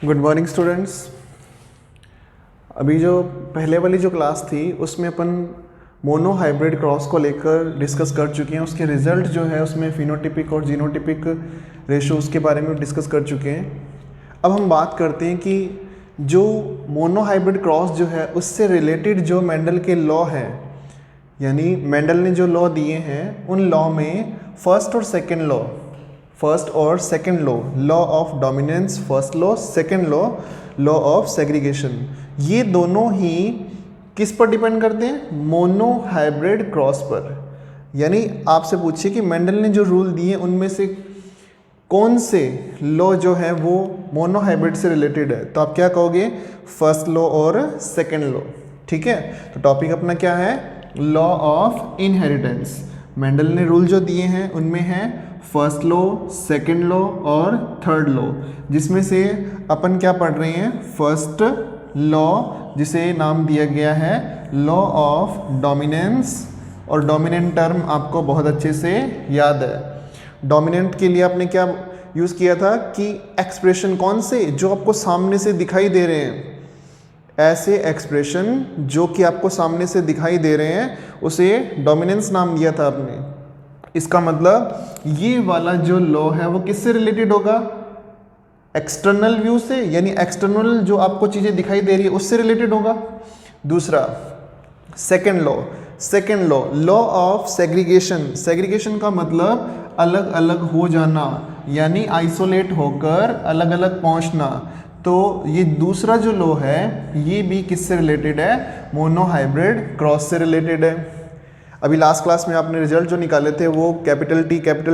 Good morning students. अभी जो पहले वाली जो क्लास थी उसमें अपन मोनो हाइब्रिड क्रॉस को लेकर डिस्कस कर चुके हैं। उसके रिजल्ट जो है उसमें फिनोटिपिक और जीनोटिपिक रेशोज़ के बारे में डिस्कस कर चुके हैं। अब हम बात करते हैं कि जो मोनो हाइब्रिड क्रॉस जो है उससे रिलेटेड जो मेंडल के लॉ हैं, यानी मेंडल ने जो लॉ दिए हैं उन लॉ में फर्स्ट और second law of dominance first law, second law of segregation, ये दोनों ही किस पर डिपेंड करते हैं? मोनो हाइब्रिड क्रॉस पर। यानी आपसे पूछिए कि मेंडल ने जो रूल दिए उनमें से कौन से लॉ जो है वो मोनो हाइब्रिड से रिलेटेड है, तो आप क्या कहोगे? फर्स्ट लॉ और सेकंड लॉ। ठीक है, तो टॉपिक अपना क्या है? Law of inheritance. मेंडल ने रूल जो दिए हैं उनमें है फर्स्ट लॉ, सेकंड लॉ और थर्ड लॉ, जिसमें से अपन क्या पढ़ रहे हैं? फर्स्ट लॉ, जिसे नाम दिया गया है लॉ ऑफ डोमिनेंस। और डोमिनेंट टर्म आपको बहुत अच्छे से याद है। डोमिनेंट के लिए आपने क्या यूज़ किया था कि एक्सप्रेशन कौन से जो आपको सामने से दिखाई दे रहे हैं, ऐसे एक्सप्रेशन जो कि आपको सामने से दिखाई दे रहे हैं उसे डोमिनेंस नाम दिया था आपने। इसका मतलब ये वाला जो लॉ है वो किससे रिलेटेड होगा? एक्सटर्नल व्यू से, यानी एक्सटर्नल जो आपको चीज़ें दिखाई दे रही है उससे रिलेटेड होगा। दूसरा second law, law of segregation. Segregation का मतलब अलग अलग हो जाना, यानी आइसोलेट होकर अलग अलग पहुंचना। तो ये दूसरा जो लॉ है ये भी किससे रिलेटेड है? मोनो हाइब्रिड क्रॉस से रिलेटेड है। अभी लास्ट क्लास में आपने रिजल्ट जो निकाले थे वो कैपिटल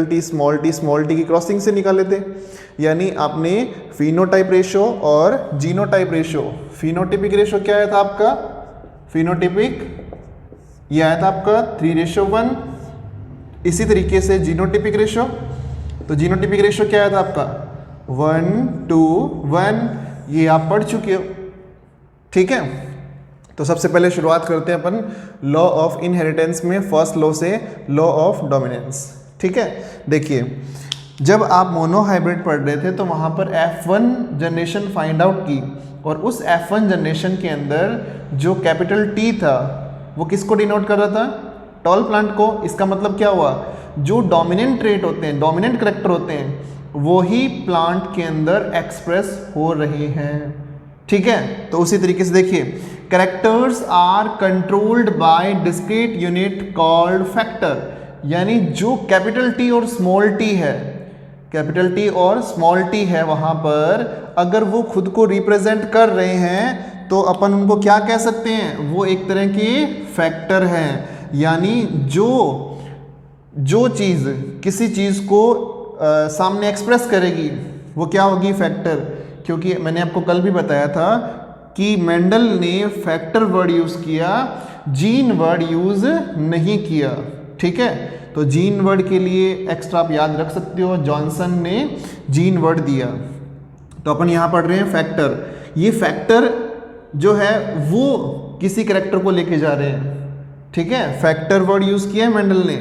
टी, स्मॉल टी की क्रॉसिंग से निकाले थे। यानी आपने फिनोटाइप रेशो और जीनोटाइप रेशो, फिनोटिपिक रेशो क्या आया था आपका? फिनोटिपिक ये आया था आपका 3:1। इसी तरीके से जीनोटिपिक रेशो, तो जीनोटिपिक रेशो क्या आया था आपका? 1:1। ये आप पढ़ चुके हो। ठीक है, तो सबसे पहले शुरुआत करते हैं अपन लॉ ऑफ इनहेरिटेंस में फर्स्ट लॉ से, लॉ ऑफ डोमिनेंस। ठीक है, देखिए जब आप मोनो हाइब्रिड पढ़ रहे थे तो वहाँ पर F1 जनरेशन फाइंड आउट की, और उस F1 जनरेशन के अंदर जो कैपिटल T था वो किसको डिनोट कर रहा था? टॉल प्लांट को। इसका मतलब क्या हुआ? जो डोमिनेंट ट्रेट होते हैं, डोमिनेंट करेक्टर होते हैं, वो ही प्लांट के अंदर एक्सप्रेस हो रहे हैं। ठीक है, तो उसी तरीके से देखिए characters are controlled by discrete unit called factor. यानी जो कैपिटल टी और स्मॉल टी है, कैपिटल टी और स्मॉल टी है, वहां पर अगर वो खुद को रिप्रेजेंट कर रहे हैं तो अपन उनको क्या कह सकते हैं? वो एक तरह के फैक्टर हैं। यानी जो चीज़ किसी चीज़ को सामने एक्सप्रेस करेगी वो क्या होगी? फैक्टर। क्योंकि मैंने आपको कल भी बताया था कि मेंडल ने फैक्टर वर्ड यूज़ किया, जीन वर्ड यूज़ नहीं किया। ठीक है, तो जीन वर्ड के लिए एक्स्ट्रा आप याद रख सकते हो, जॉनसन ने जीन वर्ड दिया। तो अपन यहाँ पढ़ रहे हैं फैक्टर। ये फैक्टर जो है वो किसी कैरेक्टर को लेके जा रहे हैं। ठीक है, फैक्टर वर्ड यूज़ किया है मेंडल ने।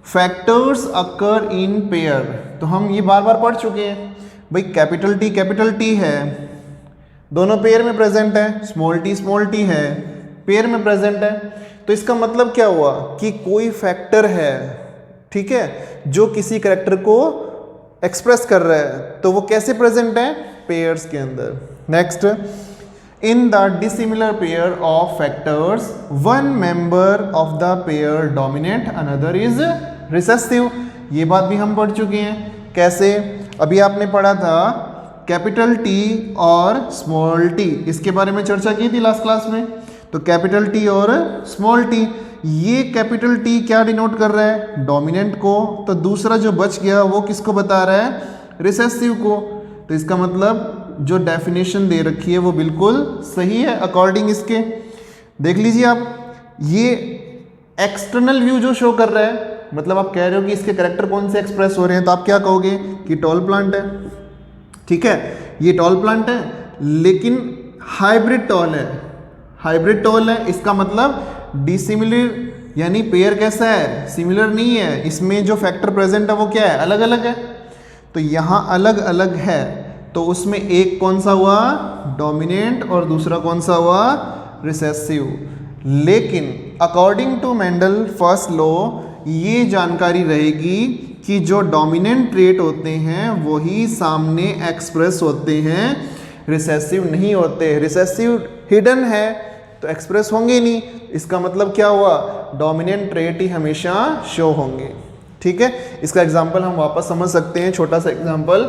फैक्टर्स अकर इन पेयर, तो हम ये बार बार पढ़ चुके हैं भाई। कैपिटल टी है, दोनों पेयर में प्रेजेंट है। स्मॉल टी है, पेयर में प्रेजेंट है। तो इसका मतलब क्या हुआ कि कोई फैक्टर है, ठीक है, जो किसी कैरेक्टर को एक्सप्रेस कर रहा है। तो वो कैसे प्रेजेंट है? पेयर्स के अंदर। Next, in the dissimilar pair of factors one member of the pair dominate, another is recessive. ये बात भी हम पढ़ चुके हैं। कैसे? अभी आपने पढ़ा था कैपिटल टी और स्मॉल टी, इसके बारे में चर्चा की थी लास्ट क्लास में। तो कैपिटल टी और स्मॉल टी, ये कैपिटल टी क्या डिनोट कर रहा है? डोमिनेंट को। तो दूसरा जो बच गया वो किसको बता रहा है? रिसेसिव को। तो इसका मतलब जो डेफिनेशन दे रखी है वो बिल्कुल सही है अकॉर्डिंग इसके। देख लीजिए आप, ये एक्सटर्नल व्यू जो शो कर रहा है, मतलब आप कह रहे हो कि इसके कैरेक्टर कौन से एक्सप्रेस हो रहे हैं, तो आप क्या कहोगे कि टॉल प्लांट है। ठीक है, ये टॉल प्लांट है लेकिन हाइब्रिड टॉल है। इसका मतलब डिसिमिलर, यानी पेयर कैसा है? सिमिलर नहीं है। इसमें जो फैक्टर प्रेजेंट है वो क्या है? अलग अलग है। तो यहाँ अलग अलग है, तो उसमें एक कौन सा हुआ, डोमिनेंट, और दूसरा कौन सा हुआ, रिसेसिव। लेकिन according to Mendel first law ये जानकारी रहेगी कि जो डोमिनेंट ट्रेट होते हैं वही सामने एक्सप्रेस होते हैं, रिसेसिव नहीं होते। रिसेसिव हिडन है तो एक्सप्रेस होंगे नहीं। इसका मतलब क्या हुआ, डोमिनेंट ट्रेट ही हमेशा शो होंगे। ठीक है, इसका एग्जांपल हम वापस समझ सकते हैं। छोटा सा एग्जांपल,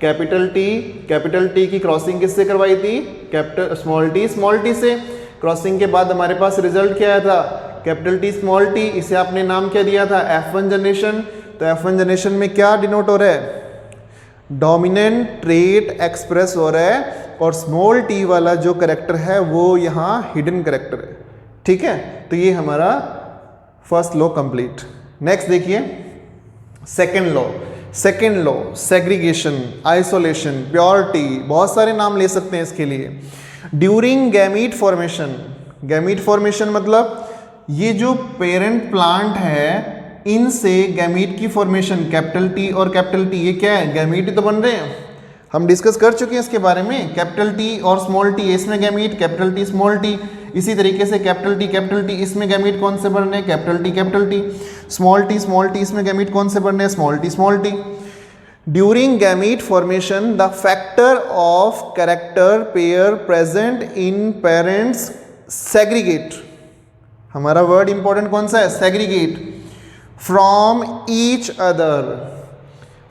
कैपिटल टी की क्रॉसिंग किससे करवाई थी, कैपिटल स्मॉल टी से। क्रॉसिंग के बाद हमारे पास रिजल्ट क्या आया था, कैपिटल टी स्मॉल टी। इसे आपने नाम क्या दिया था, F1 जनरेशन। तो F1 जनरेशन में क्या डिनोट हो रहा है, डोमिनेंट ट्रेट एक्सप्रेस हो रहा है, और स्मॉल टी वाला जो करेक्टर है वो यहाँ हिडन करेक्टर है। ठीक है, तो ये हमारा फर्स्ट लॉ कंप्लीट। नेक्स्ट देखिए second law, segregation, isolation, purity, बहुत सारे नाम ले सकते हैं इसके लिए। ड्यूरिंग गैमीट फॉर्मेशन मतलब ये जो पेरेंट प्लांट है इनसे गैमीट की फॉर्मेशन, कैपिटल टी और कैपिटल टी, ये क्या है, गैमीट ही तो बन रहे हैं। हम डिस्कस कर चुके हैं इसके बारे में, कैपिटल टी और स्मॉल टी इसमें gamete, capital T small T. इसी तरीके से कैपिटल टी इसमें गैमीट कौन से बन रहे हैं, कैपिटल टी, स्मॉल टी इसमें गैमीट कौन से बन रहे हैं, small T. During gamete formation the factor of character pair present in parents segregate, हमारा वर्ड इंपॉर्टेंट कौन सा है, segregate, from each other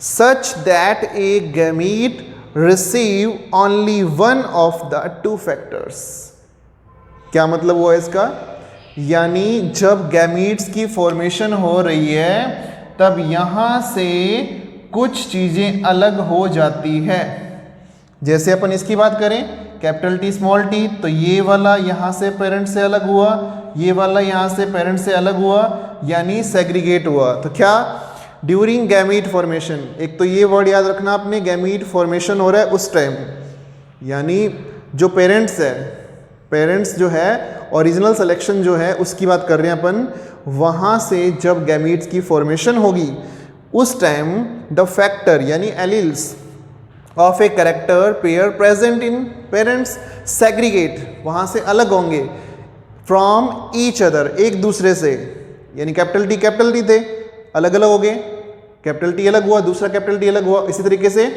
such that A gamete receive only one of the two factors. क्या मतलब हुआ इसका, यानी जब गैमीट्स की फॉर्मेशन हो रही है तब यहां से कुछ चीजें अलग हो जाती है। जैसे अपन इसकी बात करें, कैपिटल टी स्मॉल टी, तो ये वाला यहाँ से पेरेंट से अलग हुआ, ये वाला यहाँ से पेरेंट से अलग हुआ, यानी सेग्रीगेट हुआ। तो क्या, ड्यूरिंग गैमीट फॉर्मेशन, एक तो ये वर्ड याद रखना आपने, गैमीट फॉर्मेशन हो रहा है उस टाइम, यानी जो पेरेंट्स है, पेरेंट्स जो है ओरिजिनल सिलेक्शन जो है उसकी बात कर रहे हैं अपन, वहाँ से जब गैमीट्स की फॉर्मेशन होगी उस टाइम द फैक्टर यानी alleles of a character pair present in parents segregate, वहाँ से अलग होंगे, फ्रॉम ईच अदर, एक दूसरे से। यानी कैपिटल टी थे, अलग अलग हो गए, कैपिटल टी अलग हुआ, दूसरा कैपिटल टी अलग हुआ। इसी तरीके से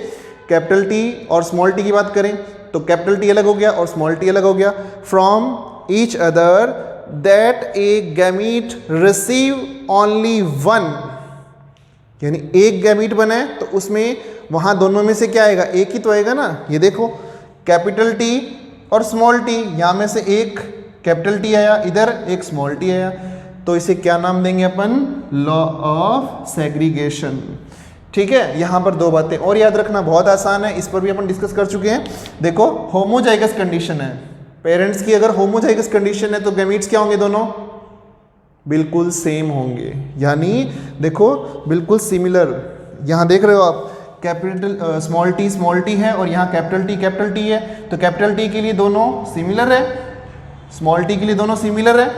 कैपिटल टी और स्मॉल टी की बात करें तो कैपिटल टी अलग हो गया और स्मॉल टी अलग हो गया, from each other that A gamete receive only one, यानी एक गैमीट बना है तो उसमें वहाँ दोनों में से क्या आएगा, एक ही तो आएगा ना। ये देखो कैपिटल टी और स्मॉल टी, यहाँ में से एक कैपिटल टी आया, इधर एक स्मॉल टी आया, तो इसे क्या नाम देंगे अपन, लॉ ऑफ सेग्रीगेशन। ठीक है, यहाँ पर दो बातें और याद रखना, बहुत आसान है, इस पर भी अपन डिस्कस कर चुके हैं। देखो होमोजाइगस कंडीशन है, पेरेंट्स की अगर होमोजाइगस कंडीशन है तो गैमीट्स क्या होंगे, दोनों बिल्कुल सेम होंगे, यानी देखो बिल्कुल सिमिलर। यहाँ देख रहे हो आप, कैपिटल स्मॉल टी है और यहाँ कैपिटल टी है, तो कैपिटल टी के लिए दोनों सिमिलर है, स्मॉल टी के लिए दोनों सिमिलर है।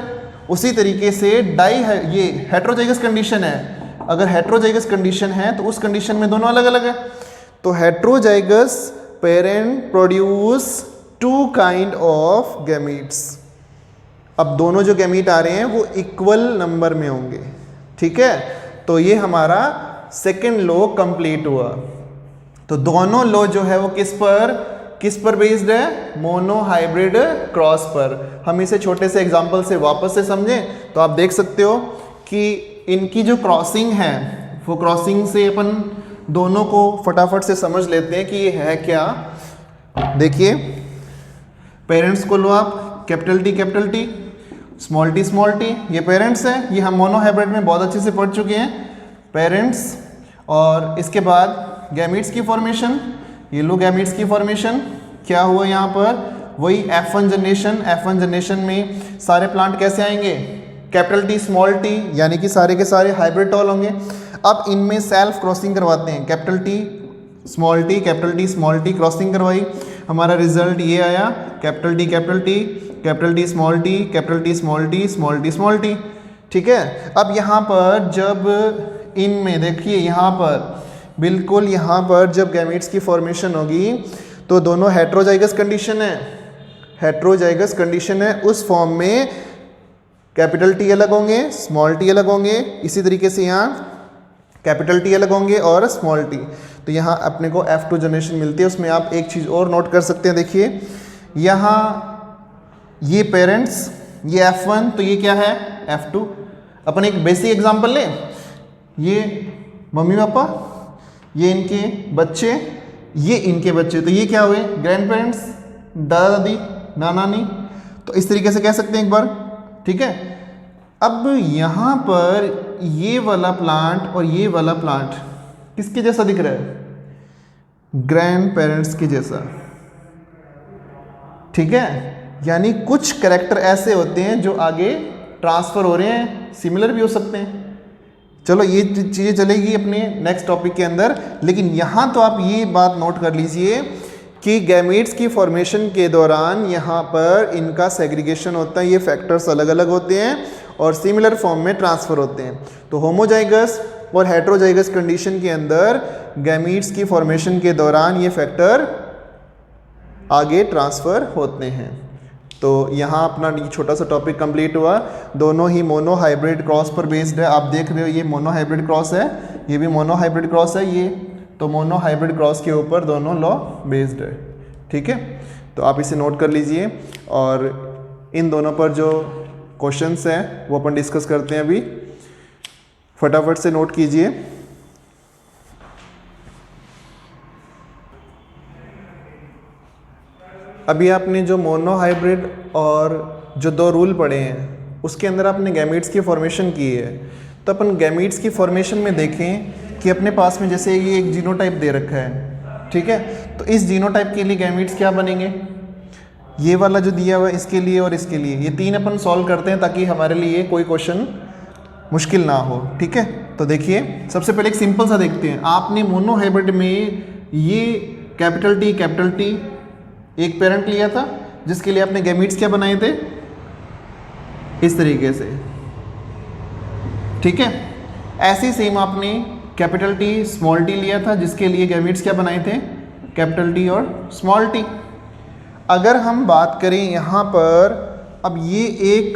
उसी तरीके से डाई है, ये हेट्रोजाइगस कंडीशन है, अगर हेट्रोजाइगस कंडीशन है तो उस कंडीशन में दोनों अलग अलग है। तो heterozygous parent produce two kind of gametes, अब दोनों जो गैमीट आ रहे हैं वो इक्वल नंबर में होंगे। ठीक है, तो ये हमारा सेकेंड लॉ कंप्लीट हुआ। तो दोनों लॉ जो है वो किस पर बेस्ड है, मोनो हाइब्रिड क्रॉस पर। हम इसे छोटे से एग्जांपल से वापस से समझें तो आप देख सकते हो कि इनकी जो क्रॉसिंग है वो क्रॉसिंग से अपन दोनों को फटाफट से समझ लेते हैं कि ये है क्या। देखिए पेरेंट्स को लो आप, कैपिटल टी स्मॉल टी, ये पेरेंट्स है, ये हम मोनो हाइब्रिड में बहुत अच्छे से पढ़ चुके हैं, पेरेंट्स। और इसके बाद गैमीट्स की फॉर्मेशन, ये लो गैमीट्स की फॉर्मेशन क्या हुआ यहाँ पर, वही F1 जनरेशन में सारे प्लांट कैसे आएंगे, कैपिटल टी स्मॉल टी, यानी कि सारे के सारे हाइब्रिड टॉल होंगे। अब इनमें सेल्फ क्रॉसिंग करवाते हैं, capital T small T crossing करवाई, हमारा रिजल्ट ये आया, कैपिटल टी स्मॉल टी। ठीक है, अब यहाँ पर जब इनमें देखिए यहाँ पर बिल्कुल यहाँ पर जब गैमीट्स की फॉर्मेशन होगी तो दोनों हेट्रोजाइगस कंडीशन है, हेट्रोजाइगस कंडीशन है, उस फॉर्म में कैपिटल टी अलग होंगे, स्मॉल टी अलग होंगे, इसी तरीके से यहाँ कैपिटल टी अलग होंगे और स्मॉल टी। तो यहाँ अपने को F2 जनरेशन मिलती है। उसमें आप एक चीज़ और नोट कर सकते हैं, देखिए यहाँ ये पेरेंट्स, ये F1, तो ये क्या है F2। अपन एक बेसिक एग्जांपल लें, ये मम्मी पापा, ये इनके बच्चे, ये इनके बच्चे, तो ये क्या हुए ग्रैंड पेरेंट्स, दादा दादी, नाना नानी। तो इस तरीके से कह सकते हैं एक बार, ठीक है। अब यहाँ पर ये वाला प्लांट और ये वाला प्लांट किसके जैसा दिख रहा है, ग्रैंड पेरेंट्स के जैसा, ठीक है। यानी कुछ कैरेक्टर ऐसे होते हैं जो आगे ट्रांसफर हो रहे हैं, सिमिलर भी हो सकते हैं। चलो ये चीज़ें चलेगी अपने नेक्स्ट टॉपिक के अंदर, लेकिन यहाँ तो आप ये बात नोट कर लीजिए कि गैमीट्स की फॉर्मेशन के दौरान यहाँ पर इनका सेग्रीगेशन होता है, ये फैक्टर्स अलग अलग होते हैं और सिमिलर फॉर्म में ट्रांसफ़र होते हैं। तो होमोजाइगस और हेट्रोजाइगस कंडीशन के अंदर गैमीट्स की फॉर्मेशन के दौरान ये फैक्टर आगे ट्रांसफ़र होते हैं। तो यहाँ अपना ये छोटा सा टॉपिक कंप्लीट हुआ। दोनों ही मोनो हाइब्रिड क्रॉस पर बेस्ड है। आप देख रहे हो ये मोनो हाइब्रिड क्रॉस है, ये भी मोनो हाइब्रिड क्रॉस है, ये तो मोनो हाइब्रिड क्रॉस के ऊपर दोनों लॉ बेस्ड है, ठीक है। तो आप इसे नोट कर लीजिए और इन दोनों पर जो क्वेश्चंस हैं वो अपन डिस्कस करते हैं अभी। फटाफट से नोट कीजिए। अभी आपने जो मोनो हाइब्रिड और जो दो रूल पढ़े हैं उसके अंदर आपने गैमीट्स की फॉर्मेशन की है। तो अपन गैमीट्स की फॉर्मेशन में देखें कि अपने पास में जैसे ये एक जीनोटाइप दे रखा है, ठीक है। तो इस जीनोटाइप के लिए गैमीट्स क्या बनेंगे, ये वाला जो दिया हुआ है इसके लिए और इसके लिए, ये तीन अपन सॉल्व करते हैं ताकि हमारे लिए कोई क्वेश्चन मुश्किल ना हो, ठीक है। तो देखिए सबसे पहले एक सिंपल सा देखते हैं। आपने मोनो हाइब्रिड में ये कैपिटल टी एक पेरेंट लिया था जिसके लिए आपने गैमीट्स क्या बनाए थे, इस तरीके से, ठीक है। ऐसे सेम आपने कैपिटल टी स्मॉल टी लिया था जिसके लिए गैमीट्स क्या बनाए थे, कैपिटल टी और स्मॉल टी। अगर हम बात करें यहाँ पर, अब ये एक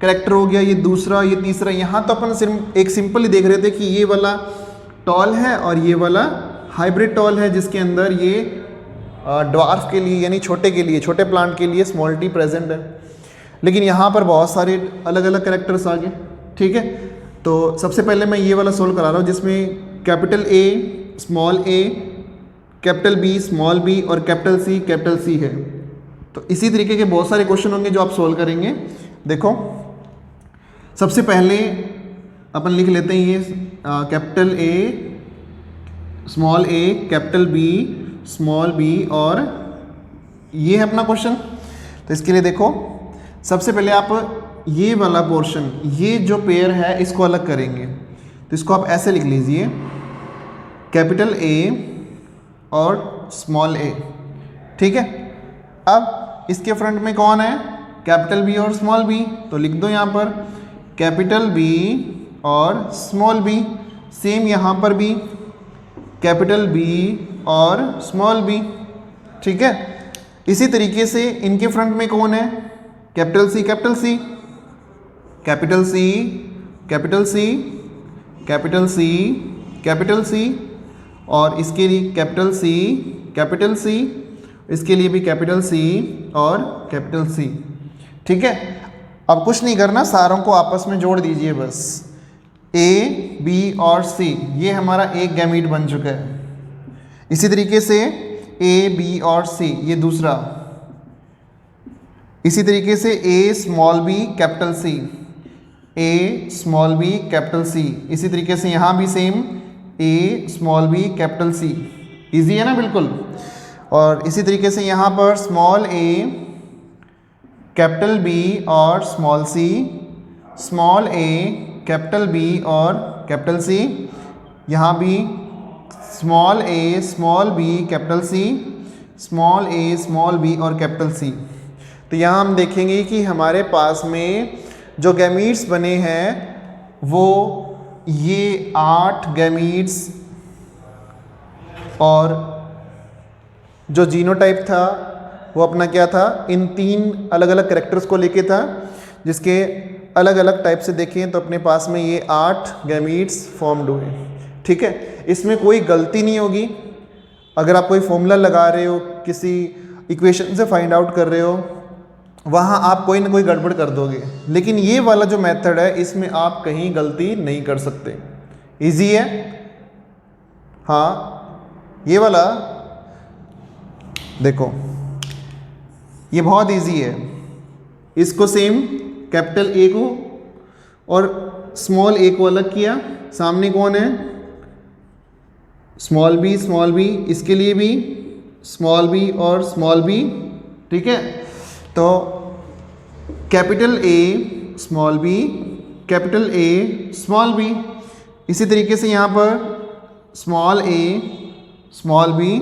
कैरेक्टर हो गया, ये दूसरा, ये तीसरा। यहाँ तो अपन सिर्फ एक सिंपल ही देख रहे थे कि ये वाला टॉल है और ये वाला हाइब्रिड टॉल है जिसके अंदर ये ड्वार्फ के लिए यानी छोटे के लिए, छोटे प्लांट के लिए स्मॉल टी प्रेजेंट है। लेकिन यहाँ पर बहुत सारे अलग अलग कैरेक्टर्स आ गए, ठीक है। तो सबसे पहले मैं ये वाला सोल्व करा रहा हूँ जिसमें capital A, small A, capital B, small B और कैपिटल सी है। तो इसी तरीके के बहुत सारे क्वेश्चन होंगे जो आप सोल्व करेंगे। देखो सबसे पहले अपन लिख लेते हैं ये capital A, small A, capital B, small B और ये है अपना क्वेश्चन। तो इसके लिए देखो सबसे पहले आप ये वाला पोर्शन, ये जो पेयर है इसको अलग करेंगे। तो इसको आप ऐसे लिख लीजिए, कैपिटल ए और स्मॉल ए, ठीक है। अब इसके फ्रंट में कौन है, कैपिटल बी और स्मॉल बी, तो लिख दो यहाँ पर कैपिटल बी और स्मॉल बी। सेम यहाँ पर भी कैपिटल बी और स्मॉल बी, ठीक है। इसी तरीके से इनके फ्रंट में कौन है, capital C, capital C, capital C, capital C, capital C, capital C और इसके लिए कैपिटल सी, कैपिटल सी, इसके लिए भी कैपिटल सी और कैपिटल सी, ठीक है। अब कुछ नहीं करना, सारों को आपस में जोड़ दीजिए बस। ए, बी और सी ये हमारा एक गैमीट बन चुका है। इसी तरीके से ए, बी और सी ये दूसरा। इसी तरीके से A, small B, capital C, A, small B, capital C. इसी तरीके से यहाँ भी same A, small B, capital C. Easy है ना बिल्कुल। और इसी तरीके से यहाँ पर स्मॉल ए, कैपिटल बी और small C, small A, capital B और कैपिटल सी। यहाँ भी small A, small B, capital C, small A, small B और कैपिटल सी। तो यहाँ हम देखेंगे कि हमारे पास में जो गैमीट्स बने हैं वो ये 8 गैमीट्स और जो जीनोटाइप था वो अपना क्या था, इन 3 अलग अलग कैरेक्टर्स को लेके था, जिसके अलग अलग टाइप से देखें तो अपने पास में ये 8 गैमीट्स फॉर्म्ड हुए। ठीक है, इसमें कोई गलती नहीं होगी। अगर आप कोई फॉर्मूला लगा रहे हो, किसी इक्वेशन से फाइंड आउट कर रहे हो, वहाँ आप कोई ना कोई गड़बड़ कर दोगे, लेकिन ये वाला जो मेथड है इसमें आप कहीं गलती नहीं कर सकते। इजी है। हाँ, ये वाला देखो, ये बहुत इजी है। इसको सेम कैपिटल ए को और स्मॉल ए को अलग किया, सामने कौन है, स्मॉल बी, इसके लिए भी स्मॉल बी और स्मॉल बी। ठीक है, तो capital A small B, capital A small B. इसी तरीके से यहाँ पर small A small B,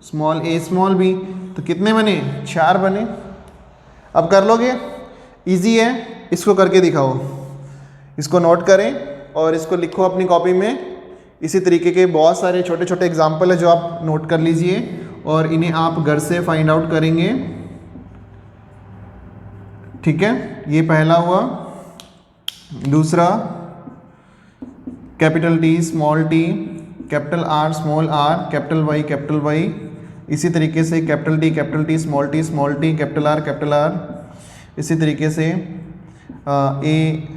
small A small B, तो कितने बने, 4 बने। अब कर लोगे, इजी है, इसको करके दिखाओ। इसको नोट करें और इसको लिखो अपनी कॉपी में। इसी तरीके के बहुत सारे छोटे छोटे एग्जाम्पल है जो आप नोट कर लीजिए और इन्हें आप घर से फाइंड आउट करेंगे। ठीक है, ये पहला हुआ। दूसरा, capital T small T, capital R small R, capital Y. इसी तरीके से capital T small T, capital R. इसी तरीके से A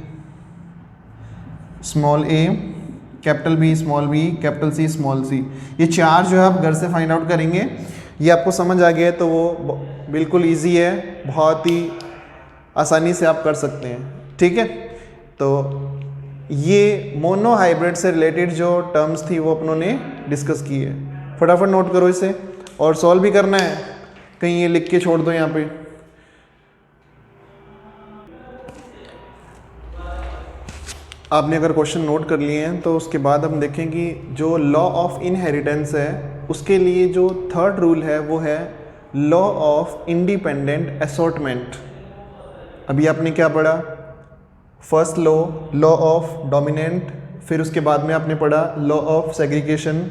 small A, capital B small B, capital C small C. ये 4 जो है आप घर से फाइंड आउट करेंगे। ये आपको समझ आ गया है तो वो बिल्कुल इजी है, बहुत ही आसानी से आप कर सकते हैं। ठीक है, तो ये मोनो हाइब्रिड से रिलेटेड जो टर्म्स थी वो अपनों ने डिस्कस की है। फटाफट नोट करो इसे और सॉल्व भी करना है, कहीं ये लिख के छोड़ दो यहाँ पे। आपने अगर क्वेश्चन नोट कर लिए हैं तो उसके बाद हम देखें कि जो लॉ ऑफ इनहेरिटेंस है उसके लिए जो 3rd रूल है वो है लॉ ऑफ इंडिपेंडेंट असॉर्टमेंट। अभी आपने क्या पढ़ा, फर्स्ट लॉ ऑफ डोमिनेंट, फिर उसके बाद में आपने पढ़ा लॉ ऑफ सेग्रीगेशन।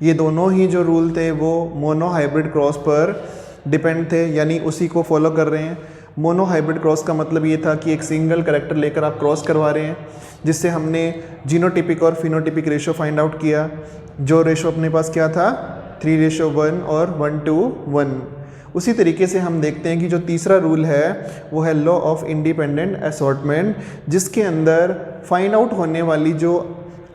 ये दोनों ही जो रूल थे वो मोनो हाइब्रिड क्रॉस पर डिपेंड थे, यानी उसी को फॉलो कर रहे हैं। मोनो हाइब्रिड क्रॉस का मतलब ये था कि एक सिंगल कैरेक्टर लेकर आप क्रॉस करवा रहे हैं, जिससे हमने जीनोटिपिक और फिनोटिपिक रेशो फाइंड आउट किया। जो रेशो अपने पास क्या था, 3:1 और 1:1। उसी तरीके से हम देखते हैं कि जो तीसरा रूल है वो है लॉ ऑफ इंडिपेंडेंट असॉर्टमेंट, जिसके अंदर फाइंड आउट होने वाली जो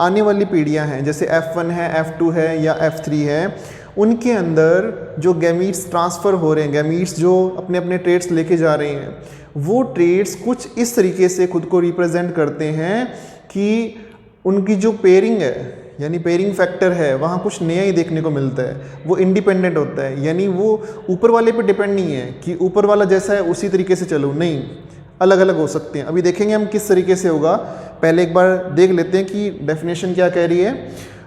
आने वाली पीढ़ियां हैं, जैसे F1 है, F2 है या F3 है, उनके अंदर जो गैमीट्स ट्रांसफ़र हो रहे हैं, गैमीट्स जो अपने अपने ट्रेड्स लेके जा रहे हैं, वो ट्रेड्स कुछ इस तरीके से खुद को रिप्रेजेंट करते हैं कि उनकी जो पेयरिंग है, यानी पेयरिंग फैक्टर है, वहाँ कुछ नया ही देखने को मिलता है। वो इंडिपेंडेंट होता है, यानी वो ऊपर वाले पे डिपेंड नहीं है कि ऊपर वाला जैसा है उसी तरीके से चलो, नहीं, अलग अलग हो सकते हैं। अभी देखेंगे हम किस तरीके से होगा। पहले एक बार देख लेते हैं कि डेफिनेशन क्या कह रही है।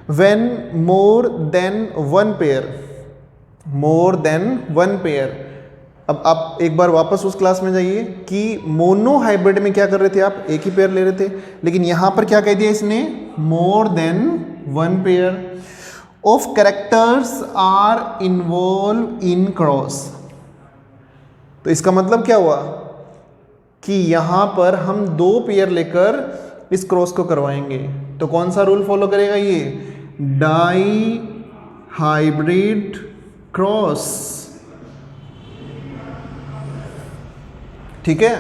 When more than one pair. अब आप एक बार वापस उस क्लास में जाइए कि मोनो हाइब्रिड में क्या कर रहे थे, आप एक ही पेयर ले रहे थे, लेकिन यहाँ पर क्या कह दिया इसने, more than one pair of characters are involve in cross. तो इसका मतलब क्या हुआ कि यहाँ पर हम 2 पेयर लेकर इस क्रॉस को करवाएंगे। तो कौन सा रूल फॉलो करेगा ये, डाई हाइब्रिड क्रॉस। ठीक है,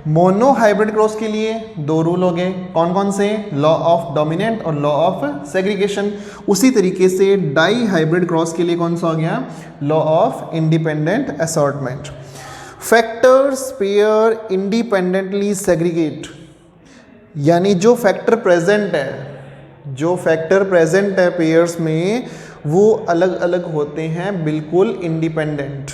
मोनो हाइब्रिड क्रॉस के लिए 2 रूल हो गए, कौन कौन से, लॉ ऑफ डोमिनेंट और लॉ ऑफ सेग्रीगेशन। उसी तरीके से डाई हाइब्रिड क्रॉस के लिए कौन सा हो गया, law of independent assortment. Factors pair independently segregate, यानी जो फैक्टर प्रेजेंट है पेयर्स में वो अलग अलग होते हैं, बिल्कुल independent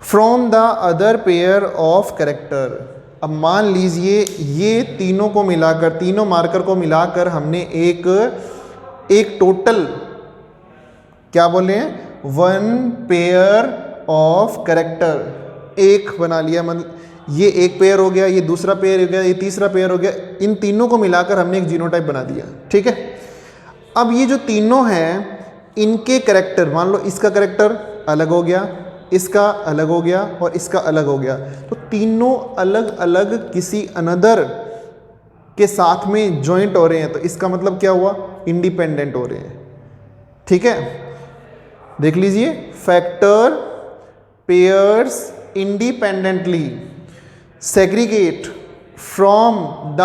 from the other pair of character. अब मान लीजिए ये तीनों को मिलाकर, तीनों मार्कर को मिलाकर हमने एक टोटल क्या बोले हैं, 1 पेयर ऑफ कैरेक्टर एक बना लिया। मतलब ये एक पेयर हो गया, ये दूसरा पेयर हो गया, ये तीसरा पेयर हो गया, इन तीनों को मिलाकर हमने एक जीनोटाइप बना दिया। ठीक है, अब ये जो तीनों हैं इनके करेक्टर, मान लो इसका करेक्टर अलग हो गया, इसका अलग हो गया और इसका अलग हो गया, तो तीनों अलग अलग किसी अनदर के साथ में जॉइंट हो रहे हैं, तो इसका मतलब क्या हुआ, इंडिपेंडेंट हो रहे हैं। ठीक है, देख लीजिए, factor pairs independently segregate from the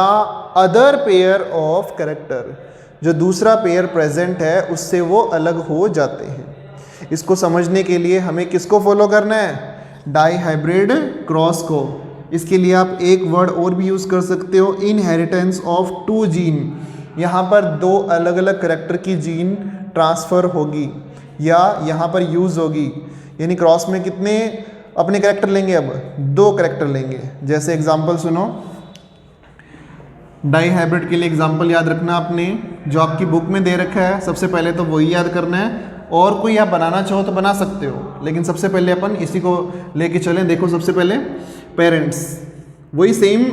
other pair of character, जो दूसरा पेयर प्रेजेंट है उससे वो अलग हो जाते हैं। इसको समझने के लिए हमें किसको फॉलो करना है, डाईहाइब्रिड क्रॉस को। इसके लिए आप एक वर्ड और भी यूज़ कर सकते हो, इनहेरिटेंस ऑफ टू जीन। यहाँ पर दो अलग अलग करेक्टर की जीन ट्रांसफ़र होगी या यहाँ पर यूज़ होगी, यानी क्रॉस में कितने अपने करेक्टर लेंगे, अब दो करेक्टर लेंगे। जैसे एग्जांपल सुनो, डाईहाइब्रिड के लिए एग्जांपल याद रखना आपने, जो आपकी बुक में दे रखा है सबसे पहले तो वही याद करना है, और कोई आप बनाना चाहो तो बना सकते हो, लेकिन सबसे पहले अपन इसी को लेके चलें। देखो सबसे पहले पेरेंट्स, वही सेम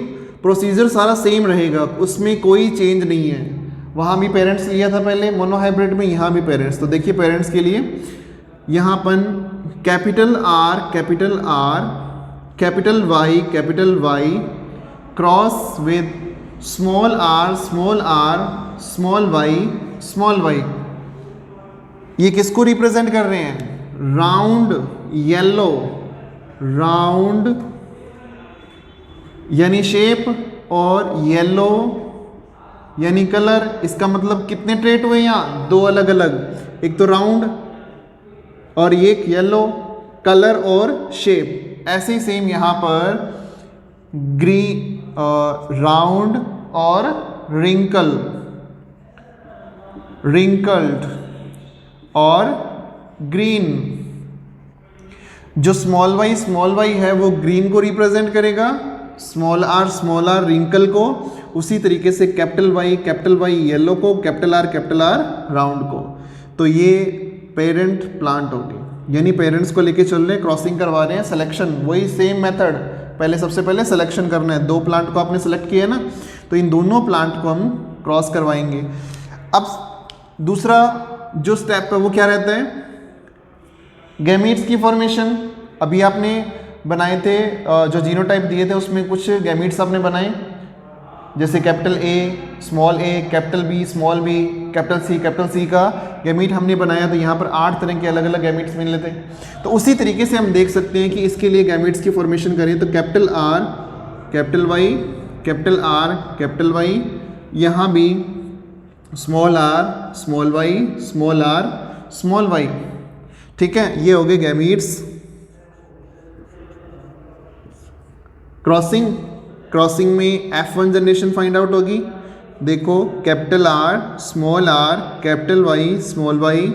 प्रोसीजर सारा सेम रहेगा, उसमें कोई चेंज नहीं है। वहाँ भी पेरेंट्स लिया था पहले मोनोहाइब्रिड में, यहाँ भी पेरेंट्स। तो देखिए पेरेंट्स के लिए यहाँ अपन capital R capital Y cross with small r small Y, ये किसको रिप्रेजेंट कर रहे हैं, राउंड येलो, राउंड यानी शेप और येलो यानी कलर। इसका मतलब कितने ट्रेट हुए यहाँ, दो अलग अलग, एक तो राउंड और एक येलो, कलर और शेप। ऐसे ही सेम यहाँ पर राउंड और रिंकल्ड और ग्रीन। जो स्मॉल वाई है वो ग्रीन को रिप्रेजेंट करेगा, स्मॉल आर रिंकल को, उसी तरीके से कैपिटल वाई येलो को, कैपिटल आर राउंड को। तो ये पेरेंट प्लांट होगी, यानी पेरेंट्स को लेके चल रहे हैं, क्रॉसिंग करवा रहे हैं, सिलेक्शन वही सेम मेथड, पहले सबसे पहले सिलेक्शन करना है। दो प्लांट को आपने सेलेक्ट किया है ना, तो इन दोनों प्लांट को हम क्रॉस करवाएंगे। अब दूसरा जो स्टेप है वो क्या रहता है, गैमीट्स की फॉर्मेशन। अभी आपने बनाए थे जो जीनोटाइप दिए थे उसमें कुछ गैमीट्स आपने बनाए, जैसे capital A small a, capital B small b, capital C का गैमीट हमने बनाया, तो यहाँ पर 8 तरह के अलग अलग गैमीट्स मिल लेते हैं। तो उसी तरीके से हम देख सकते हैं कि इसके लिए गैमीट्स की फॉर्मेशन करें तो कैपिटल R कैपिटल Y, यहाँ भी स्मॉल r स्मॉल y। ठीक है, ये हो गए गैमीट्स। क्रॉसिंग में F1 जनरेशन फाइंड आउट होगी। देखो capital R capital Y small y,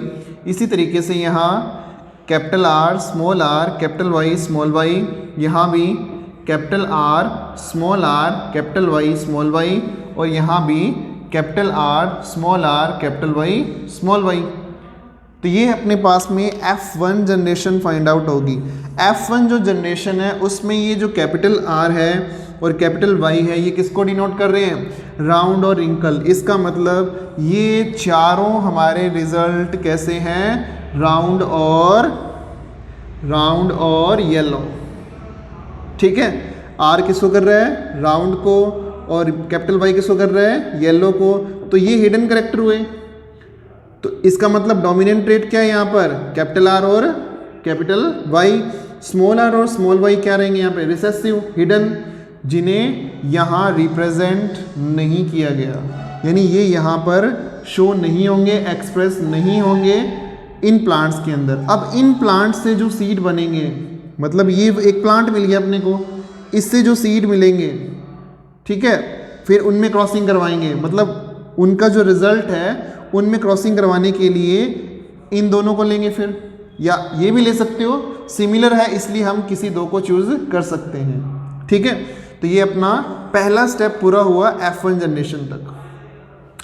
इसी तरीके से यहाँ capital R capital Y small y, यहाँ भी capital R capital Y small y, और यहाँ भी capital R capital Y small y। तो ये अपने पास में F1 जनरेशन फाइंड आउट होगी। F1 जो जनरेशन है उसमें ये जो कैपिटल R है और कैपिटल Y है, ये किसको डिनोट कर रहे हैं, राउंड और रिंकल। इसका मतलब ये चारों हमारे रिजल्ट कैसे हैं, राउंड और येलो। ठीक है, R किसको कर रहा है, राउंड को, और कैपिटल Y किसको कर रहा है, येलो को। तो ये हिडन कैरेक्टर हुए। तो इसका मतलब डोमिनेंट ट्रेट क्या है यहाँ पर, कैपिटल R और कैपिटल Y। स्मॉल r और स्मॉल y क्या रहेंगे यहाँ पे, रिसेसिव, हिडन, जिन्हें यहाँ रिप्रेजेंट नहीं किया गया, यानी ये यहाँ पर शो नहीं होंगे, एक्सप्रेस नहीं होंगे इन प्लांट्स के अंदर। अब इन प्लांट्स से जो सीड बनेंगे, मतलब ये एक प्लांट मिल गया अपने को, इससे जो सीड मिलेंगे, ठीक है, फिर उनमें क्रॉसिंग करवाएंगे, मतलब उनका जो रिजल्ट है उनमें क्रॉसिंग करवाने के लिए इन दोनों को लेंगे फिर, या ये भी ले सकते हो, सिमिलर है इसलिए हम किसी दो को चूज कर सकते हैं। ठीक है, तो ये अपना पहला स्टेप पूरा हुआ F1 जनरेशन तक।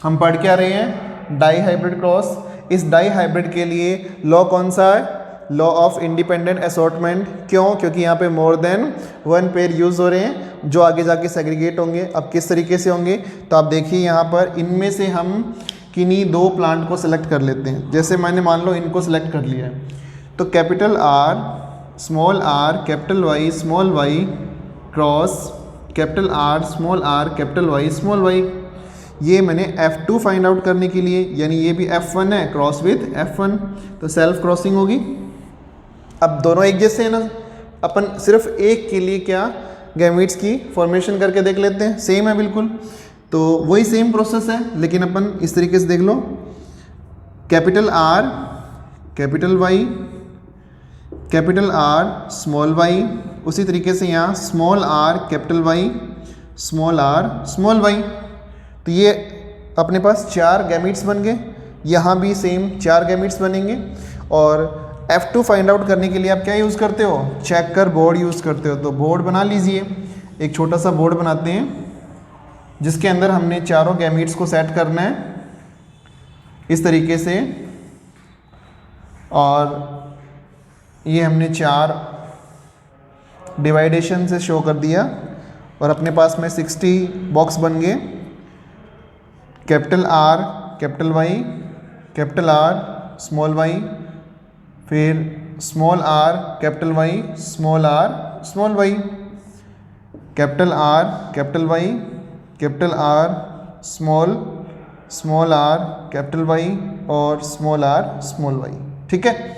हम पढ़ के आ रहे हैं डाईहाइब्रिड क्रॉस। इस डाईहाइब्रिड के लिए लॉ कौन सा है, लॉ ऑफ इंडिपेंडेंट असॉर्टमेंट। क्यों, क्योंकि यहाँ पे मोर देन वन पेयर यूज हो रहे हैं जो आगे जाके सेग्रीगेट होंगे। अब किस तरीके से होंगे, तो आप देखिए यहाँ पर इनमें से हम किन्हीं दो प्लांट को सिलेक्ट कर लेते हैं। जैसे मैंने मान लो इनको सिलेक्ट कर लिया है, तो capital R capital Y small Y cross capital R capital Y small Y, ये मैंने F2 फाइंड आउट करने के लिए, यानी ये भी F1 है क्रॉस विथ F1, तो सेल्फ क्रॉसिंग होगी। अब दोनों एक जैसे हैं ना, अपन सिर्फ एक के लिए क्या गैमीट्स की फॉर्मेशन करके देख लेते हैं, सेम है बिल्कुल। तो वही सेम प्रोसेस है, लेकिन अपन इस तरीके से देख लो, capital R capital Y capital R small Y, उसी तरीके से यहाँ small R capital Y small R small Y. तो ये अपने पास 4 गैमीट्स बन गए, यहाँ भी सेम 4 गैमीट्स बनेंगे। और F2 फाइंड आउट करने के लिए आप क्या यूज़ करते हो, चेकर बोर्ड यूज़ करते हो। तो बोर्ड बना लीजिए, एक छोटा सा बोर्ड बनाते हैं जिसके अंदर हमने चारों गैमीट्स को सेट करना है इस तरीके से। और ये हमने 4 डिवाइडेशन से शो कर दिया और अपने पास में 60 बॉक्स बन गए। Capital R capital Y capital R small Y, फिर small R capital Y small R small Y, capital R capital Y capital R small R capital Y और स्मॉल आर स्मॉल वाई। ठीक है,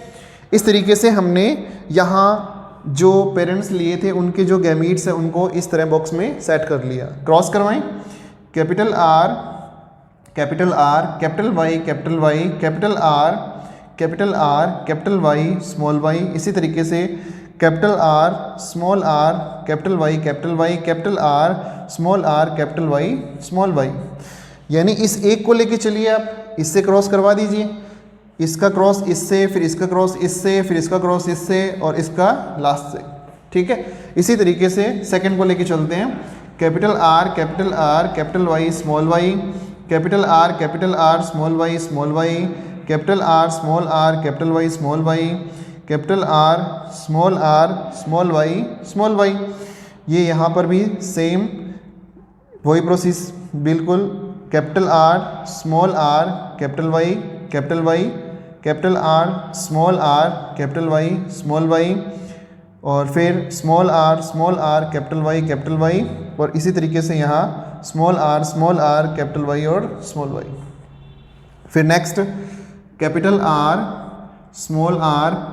इस तरीके से हमने यहाँ जो पेरेंट्स लिए थे उनके जो गैमीट्स हैं उनको इस तरह बॉक्स में सेट कर लिया। क्रॉस करवाएं, capital R capital Y capital Y capital R capital Y small Y, इसी तरीके से capital R capital Y capital R capital Y small Y. यानी इस एक को लेके चलिए, आप इससे क्रॉस करवा दीजिए, इसका क्रॉस इससे, फिर इसका क्रॉस इससे, फिर इसका क्रॉस इससे और इसका लास्ट से। ठीक है, इसी तरीके से सेकंड को लेके चलते हैं। Capital R capital Y small Y capital R small Y capital R capital Y small Y capital R small Y small Y. ये यहाँ पर भी सेम वही प्रोसेस बिल्कुल, capital R capital Y capital R capital Y small Y, और फिर small R capital Y और इसी तरीके से यहाँ स्मॉल आर कैपिटल वाई और स्मॉल वाई। फिर next capital R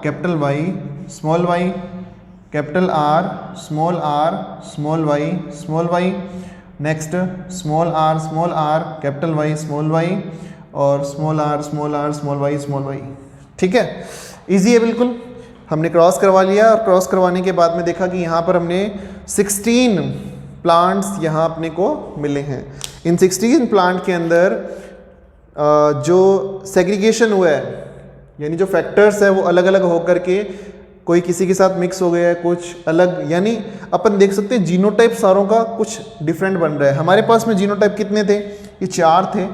capital Y small Y capital R small Y small Y. Next small R capital Y small Y और small R small Y small Y. ठीक है, easy है बिल्कुल। हमने cross करवा लिया और क्रॉस करवाने के बाद में देखा कि यहाँ पर हमने 16 प्लांट्स यहाँ अपने को मिले हैं। इन 16 प्लांट के अंदर जो सेग्रीगेशन हुआ है, यानी जो फैक्टर्स है वो अलग अलग होकर के कोई किसी के साथ मिक्स हो गया है, कुछ अलग, यानी अपन देख सकते हैं जीनोटाइप सारों का कुछ डिफरेंट बन रहा है। हमारे पास में जीनोटाइप कितने थे, ये 4 थे।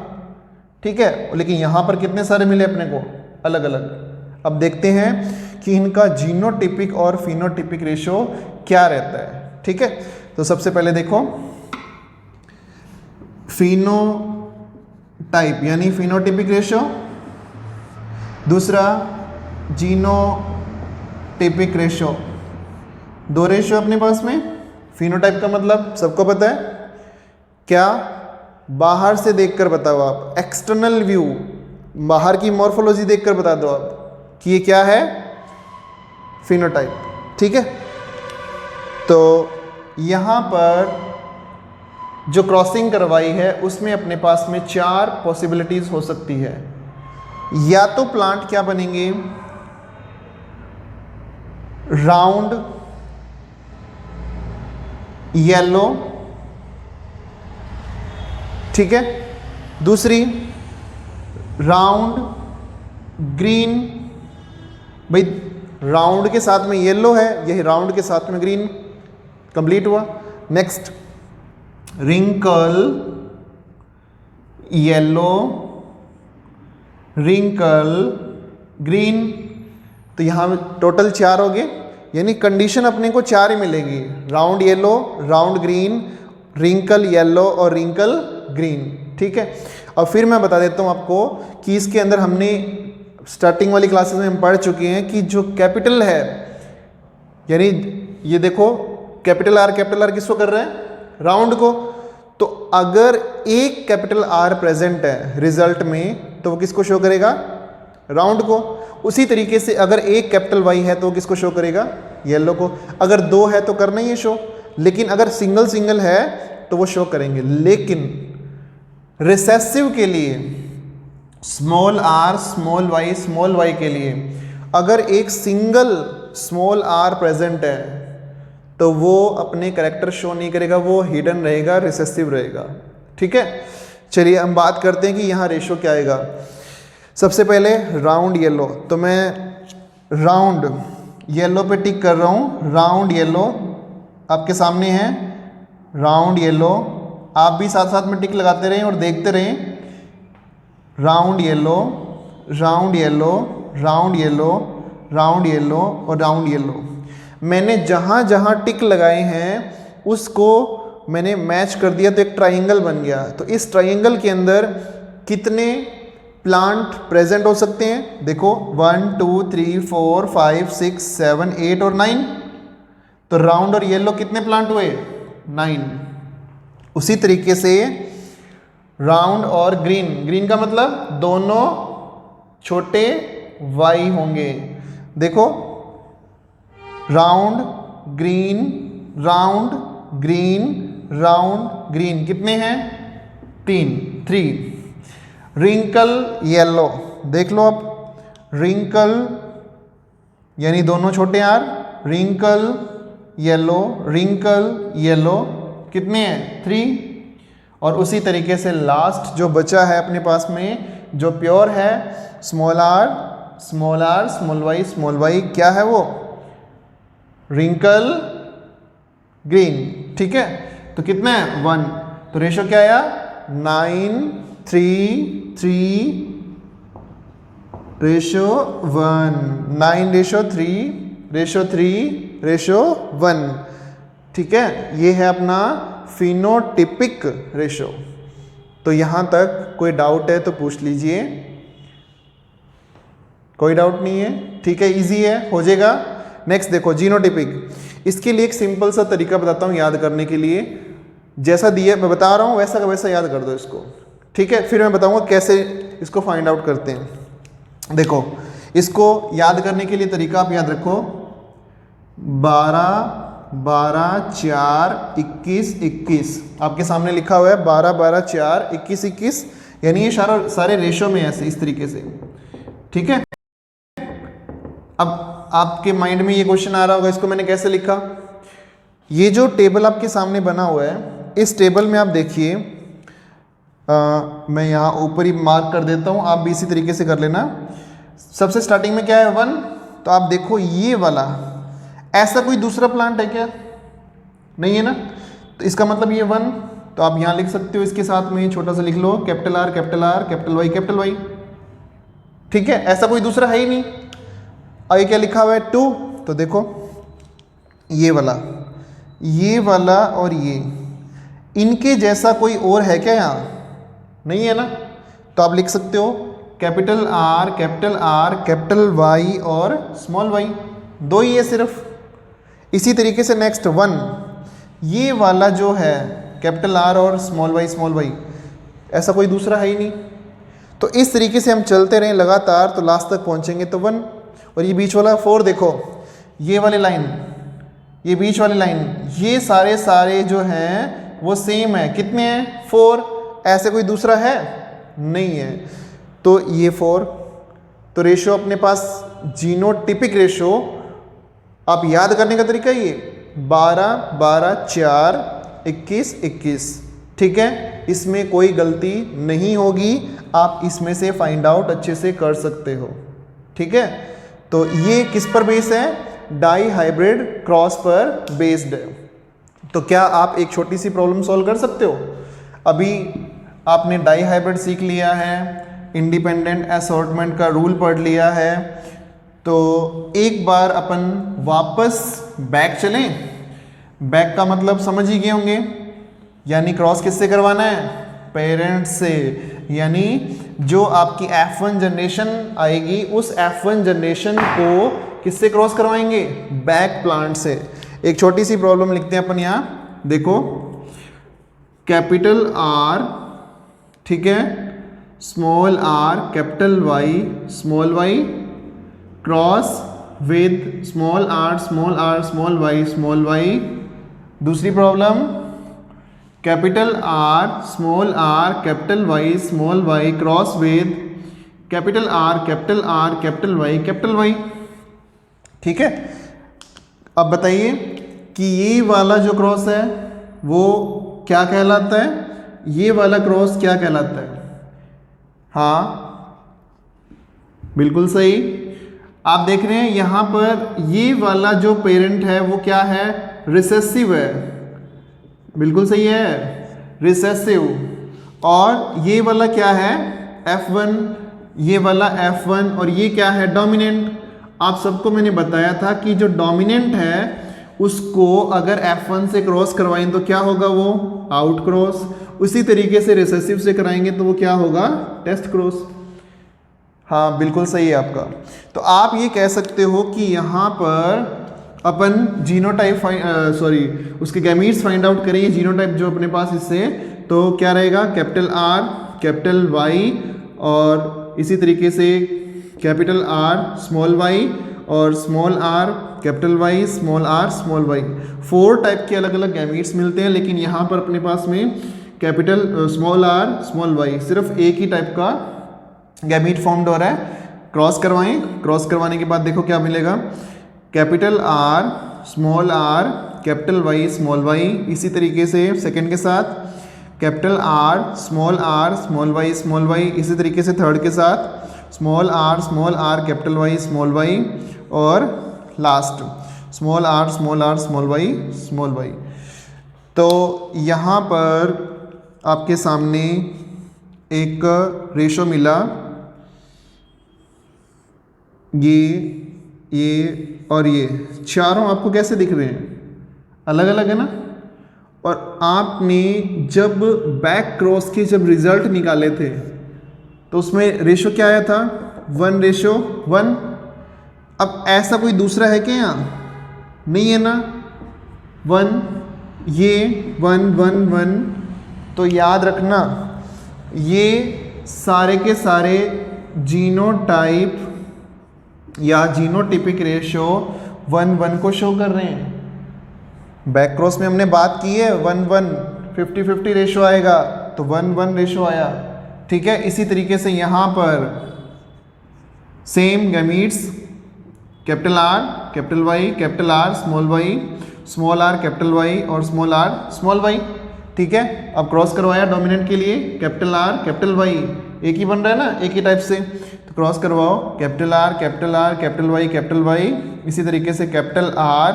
ठीक है, लेकिन यहाँ पर कितने सारे मिले अपने को, अलग अलग। अब देखते हैं कि इनका जीनोटिपिक और फिनोटिपिक रेशो क्या रहता है। ठीक है, तो सबसे पहले देखो फिनोटाइप यानी फिनोटिपिक रेशो, दूसरा जीनोटिपिक रेशो, 2 रेशो अपने पास में। फिनोटाइप का मतलब सबको पता है क्या, बाहर से देखकर बताओ आप, एक्सटर्नल व्यू, बाहर की मॉर्फोलॉजी देखकर बता दो आप कि ये क्या है, फिनोटाइप। ठीक है, तो यहाँ पर जो क्रॉसिंग करवाई है उसमें अपने पास में 4 पॉसिबिलिटीज हो सकती है। या तो प्लांट क्या बनेंगे, राउंड येलो, ठीक है, दूसरी राउंड ग्रीन, भाई राउंड के साथ में येलो है, यही राउंड के साथ में ग्रीन, कंप्लीट हुआ। Next wrinkle yellow wrinkle green, तो यहाँ टोटल 4 हो गए, यानी कंडीशन अपने को 4 ही मिलेगी, round yellow, round green, wrinkle yellow और रिंकल ग्रीन। ठीक है, और फिर मैं बता देता हूँ आपको कि इसके अंदर हमने स्टार्टिंग वाली क्लासेस में हम पढ़ चुके हैं कि जो कैपिटल है, यानी ये देखो कैपिटल आर किसको कर रहे हैं? राउंड को। तो अगर एक कैपिटल आर प्रेजेंट है रिजल्ट में तो वो किसको शो करेगा? राउंड को। उसी तरीके से अगर एक कैपिटल वाई है तो वो किसको शो करेगा? येलो को। अगर दो है तो करना ही है शो, लेकिन अगर सिंगल सिंगल है तो वो शो करेंगे। लेकिन रिसेसिव के लिए स्मॉल आर स्मॉल वाई के लिए अगर एक सिंगल स्मॉल आर प्रेजेंट है तो वो अपने कैरेक्टर शो नहीं करेगा, वो हिडन रहेगा, रिसेसिव रहेगा। ठीक है, चलिए हम बात करते हैं कि यहाँ रेशो क्या आएगा। सबसे पहले राउंड येलो, तो मैं राउंड येलो पे टिक कर रहा हूँ। राउंड येलो आपके सामने है, राउंड येलो। आप भी साथ साथ में टिक लगाते रहें और देखते रहें। Round yellow, round yellow, round yellow, round yellow और राउंड येलो। मैंने जहाँ जहाँ टिक लगाए हैं उसको मैंने मैच कर दिया तो एक ट्राइंगल बन गया। तो इस ट्राइंगल के अंदर कितने प्लांट प्रेजेंट हो सकते हैं? देखो 1 2 3 4 5 6 7 8 और 9। तो राउंड और येलो कितने प्लांट हुए? 9। उसी तरीके से राउंड और ग्रीन, ग्रीन का मतलब दोनों छोटे वाई होंगे। देखो round green, round green, round green, कितने हैं? 3। रिंकल येलो, देख लो आप, रिंकल यानी दोनों छोटे R, wrinkle yellow, wrinkle yellow, कितने हैं? 3। और उसी तरीके से लास्ट जो बचा है अपने पास में जो प्योर है, स्मॉल आर स्मॉल वाई, क्या है वो? Wrinkle green. ठीक है, तो कितना है? 1। तो रेशो क्या आया? 9 3 3 रेशो 1, 9 रेशो 3 रेशो 1। ठीक है, ये है अपना फिनोटिपिक रेशो। तो यहां तक कोई डाउट है तो पूछ लीजिए। कोई डाउट नहीं है? ठीक है, इजी है, हो जाएगा। नेक्स्ट देखो जीनोटिपिक। इसके लिए एक सिंपल सा तरीका बताता हूँ याद करने के लिए। जैसा दिया मैं बता रहा हूँ वैसा का वैसा याद कर दो इसको। ठीक है, फिर मैं बताऊँगा कैसे इसको फाइंड आउट करते हैं। देखो इसको याद करने के लिए तरीका आप याद रखो, 12 12 4 21 21 आपके सामने लिखा हुआ है। 12 12 4 21 21, यानी ये सारे रेशो में ऐसे इस तरीके से। ठीक है, अब आपके माइंड में ये क्वेश्चन आ रहा होगा इसको मैंने कैसे लिखा। ये जो टेबल आपके सामने बना हुआ है, इस टेबल में आप देखिए, मैं यहाँ ऊपर ही मार्क कर देता हूँ, आप भी इसी तरीके से कर लेना। सबसे स्टार्टिंग में क्या है? 1। तो आप देखो ये वाला, ऐसा कोई दूसरा प्लांट है क्या? नहीं है ना, तो इसका मतलब ये 1। तो आप यहाँ लिख सकते हो, इसके साथ में छोटा सा लिख लो कैपिटल आर कैपिटल वाई। ठीक है, ऐसा कोई दूसरा है ही नहीं। और ये क्या लिखा हुआ है? 2। तो देखो ये वाला और ये, इनके जैसा कोई और है क्या यहाँ? नहीं है ना, तो आप लिख सकते हो कैपिटल आर कैपिटल वाई और स्मॉल वाई, 2 ही है सिर्फ। इसी तरीके से नेक्स्ट 1, ये वाला जो है कैपिटल आर और स्मॉल वाई, ऐसा कोई दूसरा है ही नहीं। तो इस तरीके से हम चलते रहें लगातार तो लास्ट तक पहुंचेंगे तो 1। और ये बीच वाला 4, देखो ये वाली लाइन, ये बीच वाली लाइन, ये सारे जो हैं वो सेम है। कितने हैं? 4। ऐसे कोई दूसरा है? नहीं है, तो ये 4। तो रेशो अपने पास जीनोटिपिक रेशो आप याद करने का तरीका ये 12 12 4 21 21। ठीक है, इसमें कोई गलती नहीं होगी, आप इसमें से फाइंड आउट अच्छे से कर सकते हो। ठीक है, तो ये किस पर बेस है? डाई हाइब्रिड क्रॉस पर बेस्ड है। तो क्या आप एक छोटी सी प्रॉब्लम सॉल्व कर सकते हो? अभी आपने डाई हाइब्रिड सीख लिया है, इंडिपेंडेंट असॉर्टमेंट का रूल पढ़ लिया है, तो एक बार अपन वापस बैक चलें। बैक का मतलब समझ ही गए होंगे, यानी क्रॉस किससे करवाना है? पेरेंट्स से। यानी जो आपकी F1 जनरेशन आएगी उस F1 जनरेशन को किससे क्रॉस करवाएंगे? बैक प्लांट से। एक छोटी सी प्रॉब्लम लिखते हैं अपन यहाँ, देखो कैपिटल R, ठीक है, small r capital Y small y cross with small r small r small y small y। दूसरी problem capital R small r capital Y small y cross with capital R capital R capital Y। ठीक है, अब बताइए कि ये वाला जो cross है वो क्या कहलाता है, ये वाला क्रॉस क्या कहलाता है? हाँ बिल्कुल सही। आप देख रहे हैं यहाँ पर ये वाला जो पेरेंट है वो क्या है? रिसेसिव है, बिल्कुल सही है, रिसेसिव। और ये वाला क्या है? F1, ये वाला F1, और ये क्या है? डोमिनेंट। आप सबको मैंने बताया था कि जो डोमिनेंट है उसको अगर F1 से क्रॉस करवाएं तो क्या होगा? वो आउट क्रॉस। उसी तरीके से रिसेसिव से कराएंगे तो वो क्या होगा? Test cross. हाँ बिल्कुल सही है आपका। तो आप ये कह सकते हो कि यहाँ पर अपन जीनोटाइप उसके गैमीट्स फाइंड आउट करेंगे, जीनोटाइप जो अपने पास इससे, तो क्या रहेगा? कैपिटल R कैपिटल Y और इसी तरीके से कैपिटल R स्मॉल y और small r capital Y small r small y। 4 type के अलग अलग गैमीट्स मिलते हैं, लेकिन यहाँ पर अपने पास में capital small r small y सिर्फ एक ही टाइप का गैमीट फॉर्म्ड हो रहा है। क्रॉस करवाएं, क्रॉस करवाने के बाद देखो क्या मिलेगा? Capital R small r capital Y small y। इसी तरीके से सेकंड के साथ capital R small y small y। इसी तरीके से थर्ड के साथ small r capital Y small y। और last small r small y small y। तो यहाँ पर आपके सामने एक रेशो मिला, ये और ये चारों आपको कैसे दिख रहे हैं? अलग अलग है ना। और आपने जब बैक क्रॉस के जब रिजल्ट निकाले थे तो उसमें रेशो क्या आया था? 1:1। अब ऐसा कोई दूसरा है क्या यहाँ? नहीं है ना। 1 ये 1 1 1। तो याद रखना ये सारे के सारे जीनोटाइप या जीनोटिपिक रेशो 1 1 को शो कर रहे हैं। बैक क्रॉस में हमने बात की है 1 1 50-50 रेशो आएगा, तो 1 1 रेशो आया। ठीक है, इसी तरीके से यहाँ पर same gametes capital R capital Y capital R small y small r capital Y और स्मॉल r स्मॉल y। ठीक है, अब क्रॉस करवाया डोमिनेंट के लिए कैपिटल R कैपिटल Y, एक ही बन रहा है ना, एक ही टाइप से, तो क्रॉस करवाओ capital R capital R capital Y capital Y। इसी तरीके से capital R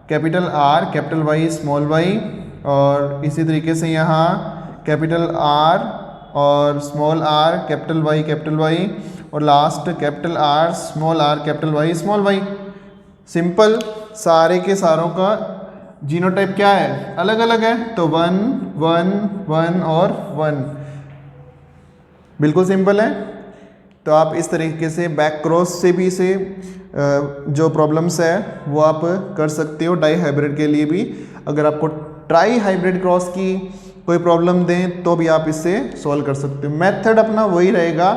capital Y small y। और इसी तरीके से यहाँ कैपिटल R और स्मॉल r कैपिटल Y और last capital R small r capital Y small y। Simple, सारे के सारों का जीनोटाइप क्या है? अलग अलग है, तो 1 1 1 और 1। बिल्कुल सिंपल है। तो आप इस तरीके से बैक क्रॉस से भी इसे जो प्रॉब्लम्स है वो आप कर सकते हो डाई हाइब्रिड के लिए भी। अगर आपको ट्राई हाइब्रिड क्रॉस की कोई प्रॉब्लम दें तो भी आप इससे सॉल्व कर सकते हो। मेथड अपना वही रहेगा,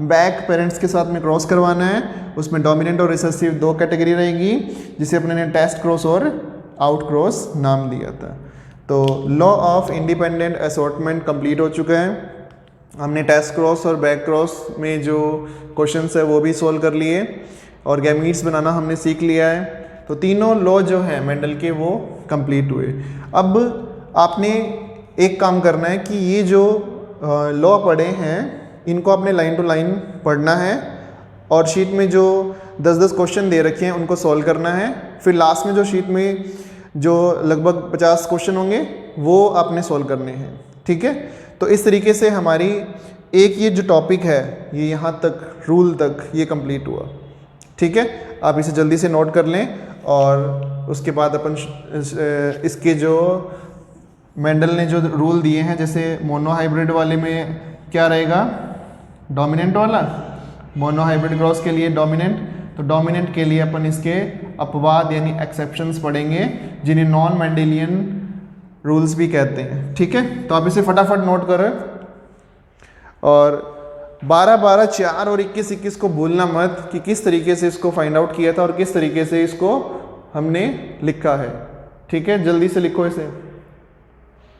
बैक पेरेंट्स के साथ में क्रॉस करवाना है, उसमें डोमिनेंट और रिसेसिव 2 कैटेगरी रहेगी, जिसे अपने ने टेस्ट क्रॉस और आउट क्रॉस नाम दिया था। तो law of independent assortment complete हो चुका है। हमने टेस्ट क्रॉस और बैक क्रॉस में जो क्वेश्चंस है वो भी सॉल्व कर लिए और गैमीट्स बनाना हमने सीख लिया है। तो तीनों लॉ जो हैं मेंडल के वो कंप्लीट हुए। अब आपने एक काम करना है कि ये जो लॉ पढ़े हैं इनको आपने लाइन टू लाइन पढ़ना है और शीट में जो 10-10 क्वेश्चन दे रखे हैं उनको सॉल्व करना है। फिर लास्ट में जो शीट में जो लगभग 50 क्वेश्चन होंगे वो आपने सॉल्व करने हैं। ठीक है, तो इस तरीके से हमारी एक ये जो टॉपिक है ये यहाँ तक रूल तक ये कंप्लीट हुआ। ठीक है, आप इसे जल्दी से नोट कर लें और उसके बाद अपन इसके जो मेंडल ने जो रूल दिए हैं, जैसे मोनो हाइब्रिड वाले में क्या रहेगा, डोमिनेंट वाला, मोनोहाइब्रिड क्रॉस के लिए डोमिनेंट, तो डोमिनेंट के लिए अपन इसके अपवाद यानी एक्सेप्शंस पढ़ेंगे जिन्हें नॉन मेंडेलियन रूल्स भी कहते हैं। ठीक है, तो आप इसे फटाफट नोट करें और 12 12 4 और 21 21 को भूलना मत कि किस तरीके से इसको फाइंड आउट किया था और किस तरीके से इसको हमने लिखा है। ठीक है, जल्दी से लिखो इसे।